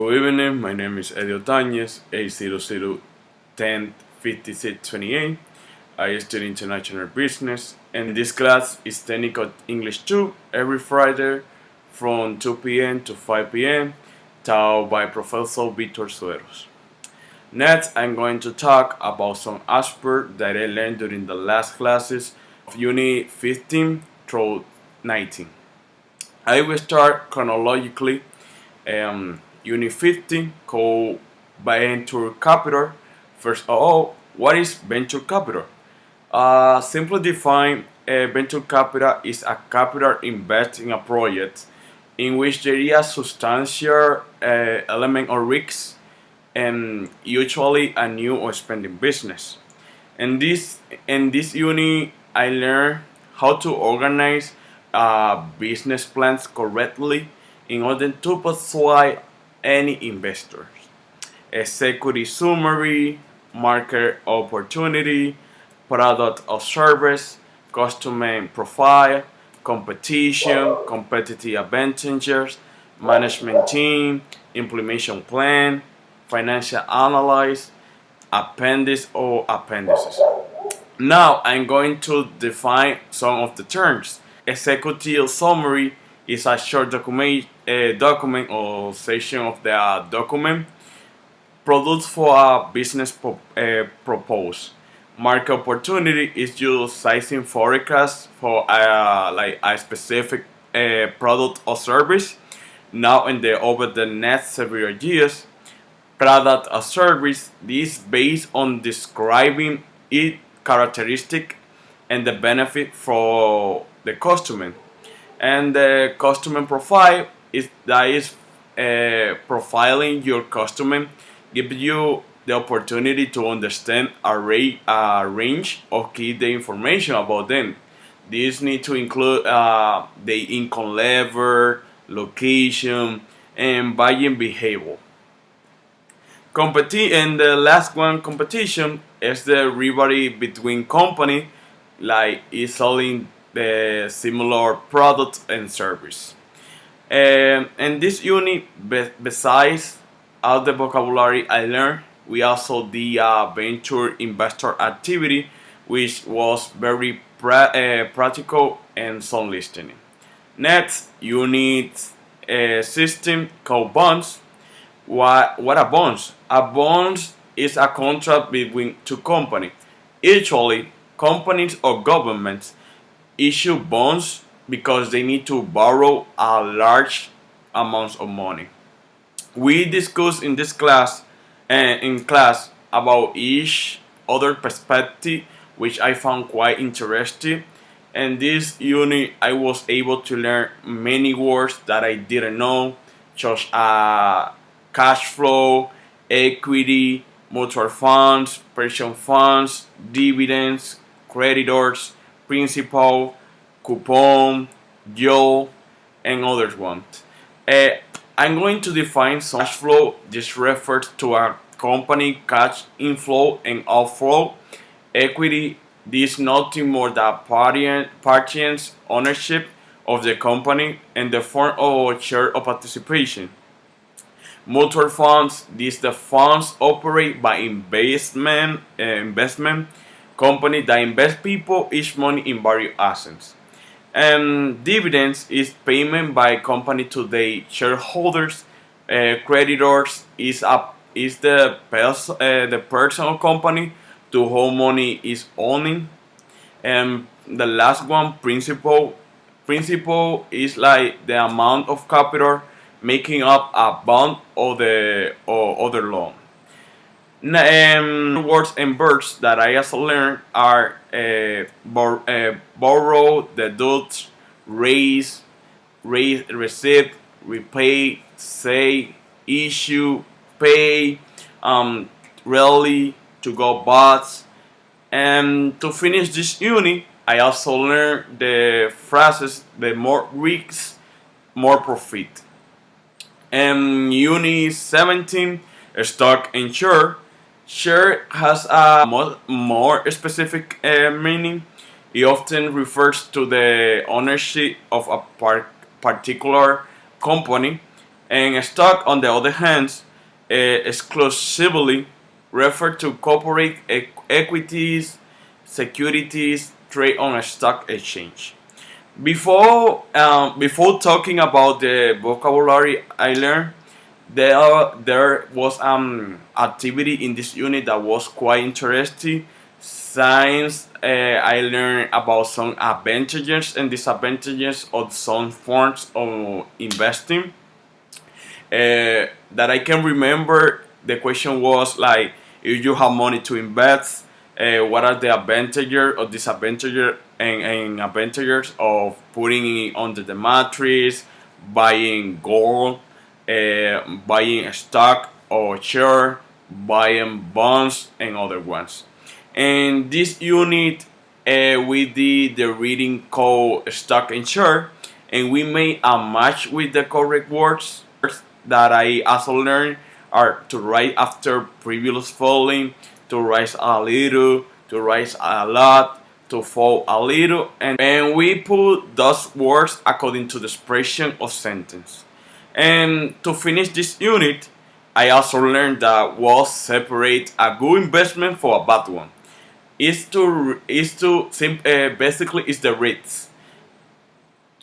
Good evening, my name is Eddy Otanez, A00105628. I study international business, and this class is Technical English 2 every Friday from 2 p.m. to 5 p.m. taught by Professor Victor Sueros. Next, I'm going to talk about some aspects that I learned during the last classes of Unit 15 through 19. I will start chronologically. Unit 15 called Venture Capital. First of all, what is venture capital? Simply defined, venture capital is a capital invested in a project in which there is a substantial element of risk and usually a new or expanding business. In this unit, I learned how to organize business plans correctly in order to persuade any investors. Executive summary, market opportunity, product or service, customer profile, competition, competitive advantages, management team, implementation plan, financial analysis, appendix or appendices. Now I'm going to define some of the terms. Executive summary is a short document or section of the document produced for a business purpose. Market opportunity is just sizing forecast for a specific product or service now and over the next several years. Product or service is based on describing its characteristic and the benefit for the customer. And the customer profile is profiling your customer, gives you the opportunity to understand a range of key information about them. These need to include the income level, location, and buying behavior. And the last one, competition, is the rivalry between company like is selling the similar product and service. And this unit, besides all the vocabulary I learned, we also did venture investor activity, which was very practical and some listening. Next, unit system called bonds. What a bonds? A bonds is a contract between two companies. Usually, companies or governments issue bonds because they need to borrow a large amounts of money. We discussed in this class about each other perspective, which I found quite interesting. And this unit, I was able to learn many words that I didn't know, such as cash flow, equity, mutual funds, pension funds, dividends, creditors, principal, coupon, yield, and others ones. Uh, I'm going to define some cash flow. This refers to a company cash inflow and outflow. Equity, this nothing more than parties ownership of the company and the form of share of participation. Mutual funds, these the funds operate by investment company that invest people each money in various assets. And dividends is payment by company to their shareholders. Creditors is the personal company to whom money is owning. And the last one, principal. Principal is like the amount of capital making up a bond or the or other loan. Words and verbs that I also learned are borrow, deduct, receive, repay, say, issue, pay, rally, to go bust. And to finish this unit, I also learned the phrases, the more risks, more profit. And unit 17, stock and share. Share has a more specific meaning. It often refers to the ownership of a particular company. And stock, on the other hand, exclusively refer to corporate equities, securities, trade on a stock exchange. Before talking about the vocabulary I learned, there was activity in this unit that was quite interesting. Since I learned about some advantages and disadvantages of some forms of investing. That I can remember, the question was like, if you have money to invest, what are the advantages or disadvantages and advantages of putting it under the mattress, buying gold, buying a stock or share, buying bonds and other ones. And this unit, we did the reading called stock and share, and we made a match with the correct words that I also learned are to write after previous falling, to rise a little, to rise a lot, to fall a little, and we put those words according to the expression of sentence. And to finish this unit, I also learned that was separate a good investment for a bad one. Basically is the risks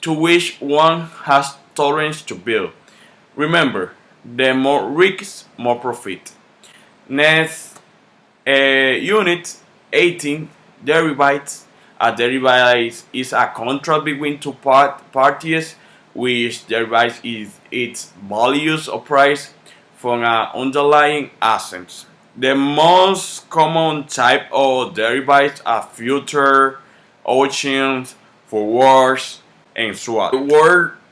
to which one has tolerance to build. Remember, the more risks, more profit. Next unit 18, derivatives. A derivative is a contract between two parties which derives its values or price from an underlying assets. The most common type of derivatives are future, options, forwards, and swaps.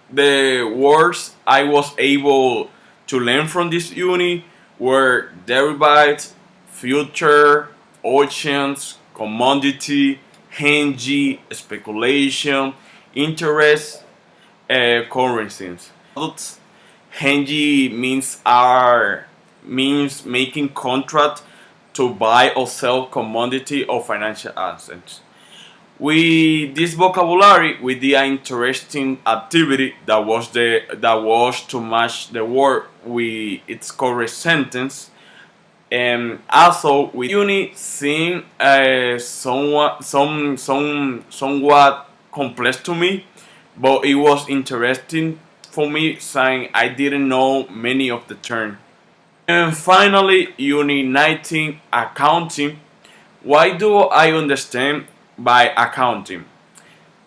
The words I was able to learn from this uni were derivatives, future, options, commodity, hedging, speculation, interest, currencies. Products. Hedging means making contract to buy or sell commodity or financial assets. With this vocabulary, we did an interesting activity that was to match the word with its correct sentence, and also with unit seemed somewhat complex to me, but it was interesting for me since I didn't know many of the terms. And finally, unit 19, accounting. Why do I understand by accounting?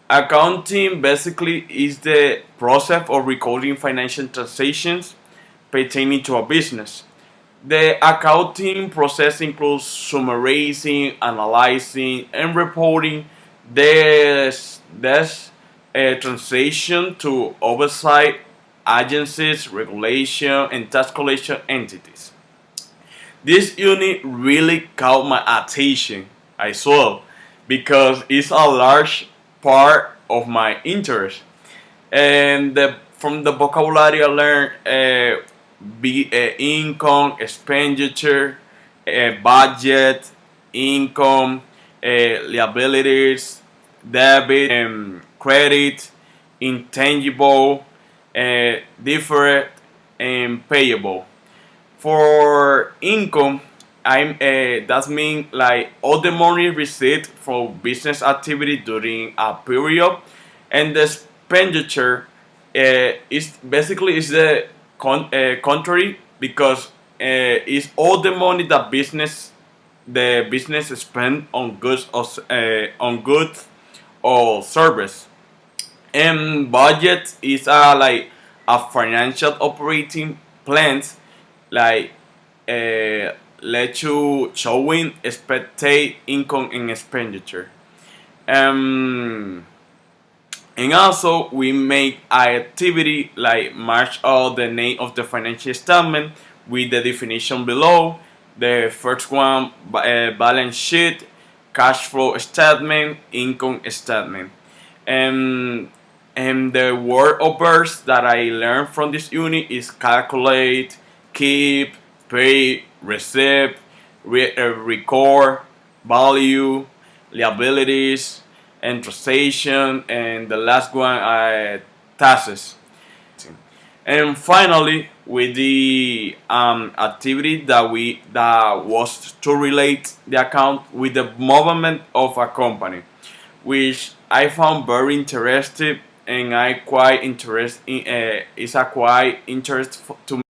Accounting basically is the process of recording financial transactions pertaining to a business. The accounting process includes summarizing, analyzing, and reporting this transaction to oversight agencies, regulation, and tax collection entities. This unit really caught my attention, I saw, because it's a large part of my interest. And from the vocabulary I learned, income, expenditure, budget, income, liabilities, debit, credit, intangible, different, and payable. For income, that means like all the money received for business activity during a period, and the expenditure is the contrary, because it's all the money that the business spend on goods or service. And budget is like a financial operating plans, like let you showing expected income and expenditure. Um, and also we make activity like match all the name of the financial statement with the definition below. The first one, balance sheet, cash flow statement, income statement. And and the word of verbs that I learned from this unit is calculate, keep, pay, receive, record, value, liabilities, and transaction, and the last one taxes. And finally, with the activity that was to relate the account with the movement of a company, which I found very interesting, and I quite interest in, is a quite interest to